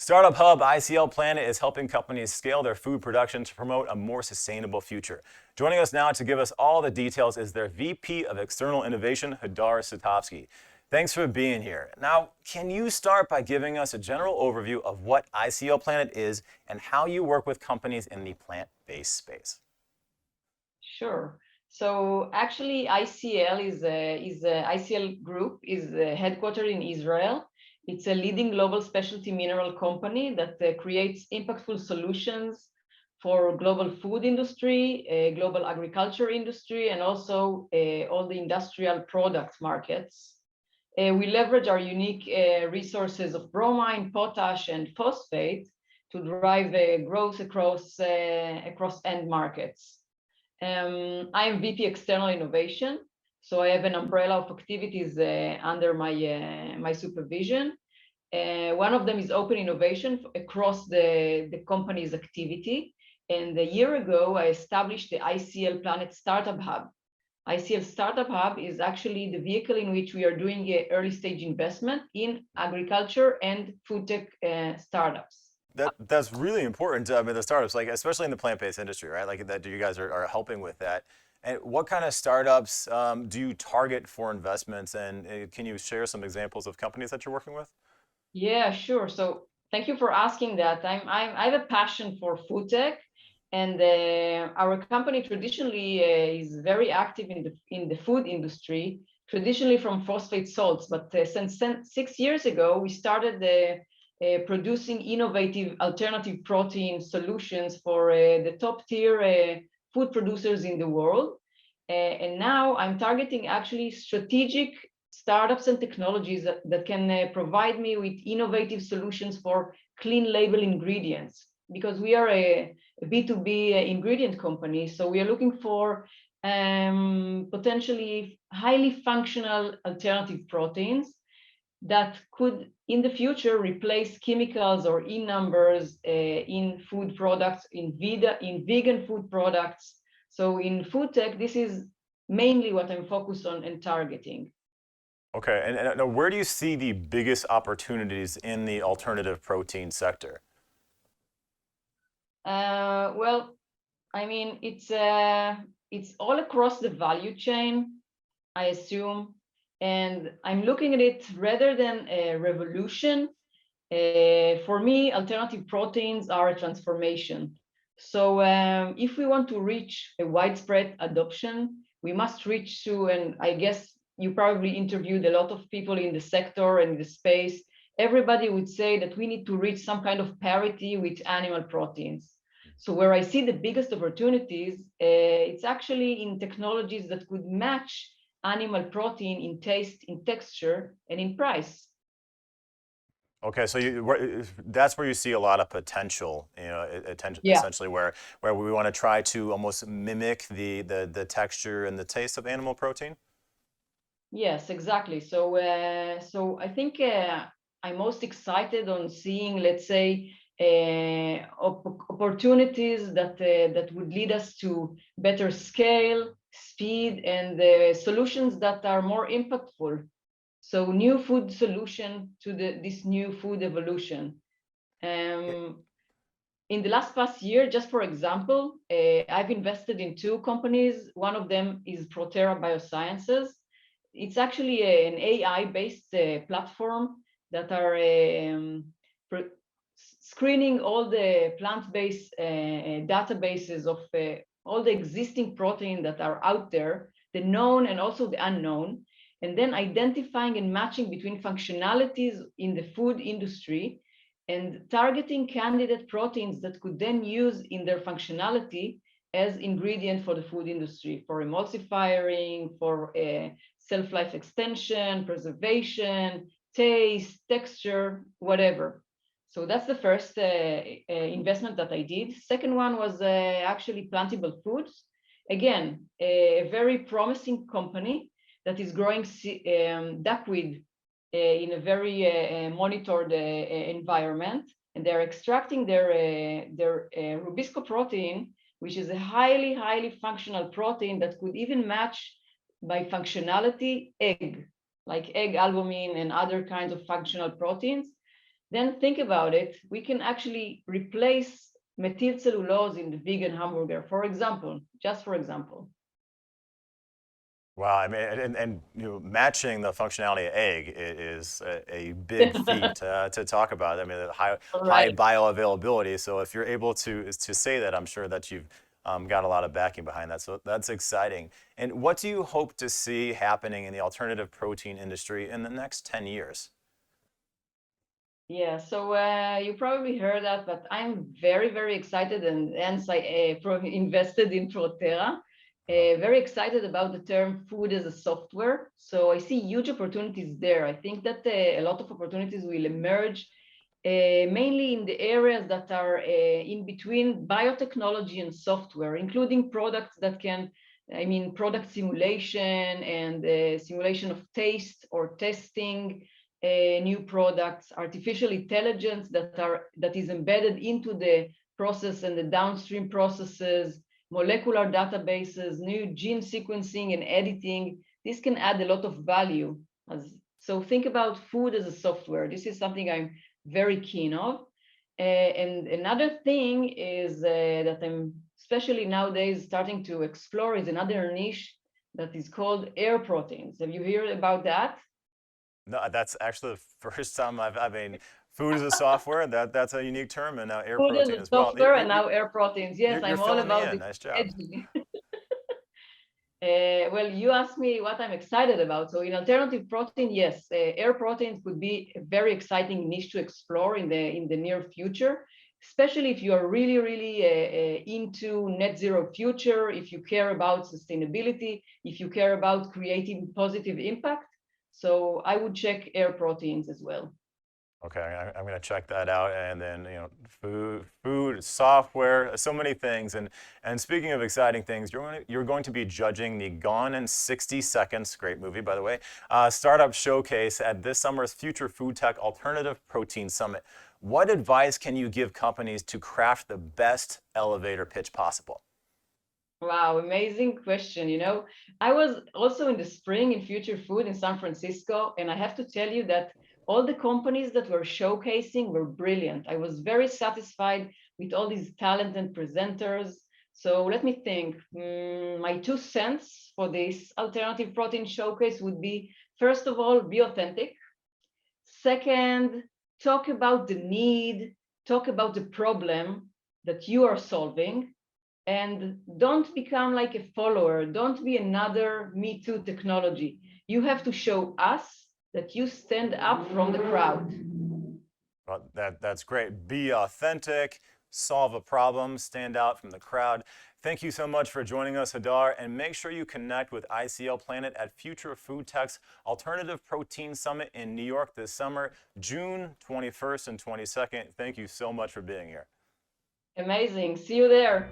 Startup Hub ICL Planet is helping companies scale their food production to promote a more sustainable future. Joining us now to give us all the details is their VP of External Innovation, Hadar Satovsky. Thanks for being here. Now, can you start by giving us a general overview of what ICL Planet is and how you work with companies in the plant-based space? Sure. So actually, ICL Group is headquartered in Israel. It's a leading global specialty mineral company that creates impactful solutions for global food industry, global agriculture industry, and also all the industrial product markets. We leverage our unique resources of bromine, potash, and phosphate to drive growth across end markets. I am VP External Innovation, so I have an umbrella of activities under my supervision. One of them is open innovation across the company's activity. And a year ago, I established the ICL Planet Startup Hub. ICL Startup Hub is actually the vehicle in which we are doing early stage investment in agriculture and food tech startups. That's really important. I mean, the startups, like especially in the plant-based industry, right? Like that, you guys are helping with that. And what kind of startups do you target for investments? And can you share some examples of companies that you're working with? Yeah, sure. So thank you for asking that. I have a passion for food tech, and our company traditionally is very active in the food industry, traditionally from phosphate salts. But since 6 years ago, we started producing innovative alternative protein solutions for the top tier food producers in the world. And now I'm targeting actually strategic startups and technologies that can provide me with innovative solutions for clean label ingredients, because we are a B2B ingredient company. So we are looking for potentially highly functional alternative proteins that could in the future replace chemicals or in numbers in food products, in vegan food products. So in food tech, this is mainly what I'm focused on and targeting. Okay, and where do you see the biggest opportunities in the alternative protein sector? Well, I mean, it's all across the value chain, I assume. And I'm looking at it rather than a revolution. For me, alternative proteins are a transformation. So if we want to reach a widespread adoption, we must reach to, and I guess you probably interviewed a lot of people in the sector and the space, everybody would say that we need to reach some kind of parity with animal proteins. So where I see the biggest opportunities, it's actually in technologies that could match animal protein in taste, in texture, and in price. Okay, so that's where you see a lot of potential, Yeah. essentially where we want to try to almost mimic the texture and the taste of animal protein. Yes, exactly. So I think I'm most excited on seeing, let's say, opportunities that would lead us to better scale, speed, and solutions that are more impactful. So new food solution to this new food evolution. In the past year, just for example, I've invested in two companies. One of them is Protera Biosciences. It's actually an AI-based platform that are screening all the plant-based databases of all the existing protein that are out there, the known and also the unknown, and then identifying and matching between functionalities in the food industry and targeting candidate proteins that could then use in their functionality as ingredient for the food industry, for emulsifying, for self-life extension, preservation, taste, texture, whatever. So that's the first investment that I did. Second one was actually Plantable Foods. Again, a very promising company that is growing duckweed in a very monitored environment. And they're extracting their rubisco protein, which is a highly functional protein that could even match by functionality egg, like egg albumin and other kinds of functional proteins. then think about it. We can actually replace methyl cellulose in the vegan hamburger, for example, just for example. Wow, I mean, and you know, matching the functionality of egg is a big feat to talk about. I mean, the high Right. bioavailability. So if you're able to say that, I'm sure that you've got a lot of backing behind that. So that's exciting. And what do you hope to see happening in the alternative protein industry in the next 10 years? Yeah, so you probably heard that, but I'm very, very excited and hence I invested in Protera. Uh-huh. Very excited about the term food as a software. So I see huge opportunities there. I think that a lot of opportunities will emerge, mainly in the areas that are in between biotechnology and software, including products that can, I mean, product simulation and simulation of taste or testing new products, artificial intelligence that is embedded into the process and the downstream processes, molecular databases, new gene sequencing and editing. This can add a lot of value. So think about food as a software. This is something I'm very keen of. And another thing is that I'm especially nowadays starting to explore is another niche that is called air proteins. Have you heard about that? No, that's actually the first time I mean, food is a software. That's a unique term, and now air Food as protein a as well. software and now air proteins. Yes, You're I'm all filling me about in. this Nice job. edging. Well, you asked me what I'm excited about. So in alternative protein, yes, air proteins could be a very exciting niche to explore in the near future, especially if you are really, really into net zero future, if you care about sustainability, if you care about creating positive impact. So I would check air proteins as well. Okay, I'm going to check that out. And then, you know, food, software, so many things. And speaking of exciting things, you're going to be judging the Gone in 60 Seconds, great movie, by the way, startup showcase at this summer's Future Food Tech Alternative Protein Summit. What advice can you give companies to craft the best elevator pitch possible? Wow, amazing question. You know, I was also in the spring in Future Food in San Francisco, and I have to tell you that all the companies that were showcasing were brilliant. I was very satisfied with all these talented presenters. So let me think. My 2 cents for this alternative protein showcase would be, first of all, be authentic. Second, talk about the need, talk about the problem that you are solving, and don't become like a follower. Don't be another Me Too technology. You have to show us that you stand up from the crowd. Well, that's great. Be authentic, solve a problem, stand out from the crowd. Thank you so much for joining us, Hadar, and make sure you connect with ICL Planet at Future Food Tech's Alternative Protein Summit in New York this summer, June 21st and 22nd. Thank you so much for being here. Amazing. See you there.